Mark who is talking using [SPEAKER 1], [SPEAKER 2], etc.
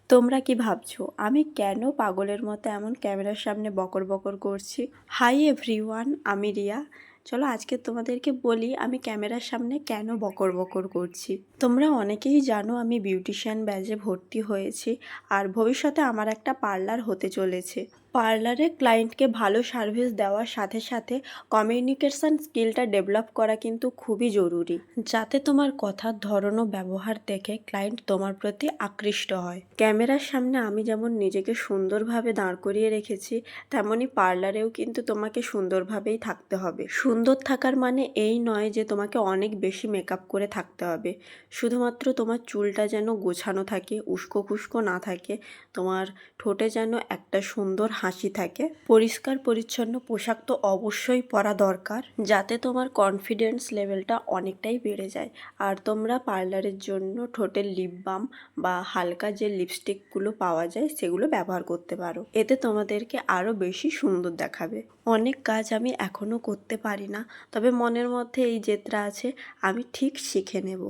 [SPEAKER 1] তোমরা কি ভাবছো আমি কেন পাগলের মতো এমন ক্যামেরার সামনে বকর বকর করছি? হাই এভরিওয়ান, আমি রিয়া। চলো আজকে তোমাদেরকে বলি আমি ক্যামেরার সামনে কেন বকর বকর করছি। তোমরা অনেকেই জানো আমি বিউটিশিয়ান ব্যাচে ভর্তি হয়েছি, আর ভবিষ্যতে আমার একটা পার্লার হতে চলেছে। পার্লারে ক্লায়েন্টকে ভালো সার্ভিস দেওয়ার সাথে সাথে কমিউনিকেশন স্কিলটা ডেভেলপ করা কিন্তু খুবই জরুরি, যাতে তোমার কথার ধরন ও ব্যবহার দেখে ক্লায়েন্ট তোমার প্রতি আকৃষ্ট হয়। ক্যামেরার সামনে আমি যেমন নিজেকে সুন্দরভাবে দাঁড় করিয়ে রেখেছি, তেমনই পার্লারেও কিন্তু তোমাকে সুন্দরভাবেই থাকতে হবে। সুন্দর থাকার মানে এই নয় যে তোমাকে অনেক বেশি মেকআপ করে থাকতে হবে। শুধুমাত্র তোমার চুলটা যেন গোছানো থাকে, উস্কো খুস্কো না থাকে, তোমার ঠোঁটে যেন একটা সুন্দর হাসি থাকে। পরিষ্কার পরিচ্ছন্ন পোশাক তো অবশ্যই পরা দরকার, যাতে তোমার কনফিডেন্স লেভেলটা অনেকটাই বেড়ে যায়। আর তোমরা পার্লারের জন্য ঠোঁটের লিপ বাম বা হালকা যে লিপস্টিকগুলো পাওয়া যায় সেগুলো ব্যবহার করতে পারো। এতে তোমাদেরকে আরও বেশি সুন্দর দেখাবে। অনেক কাজ আমি এখনও করতে পারি না, তবে মনের মধ্যে এই জেদটা আছে, আমি ঠিক শিখে নেব।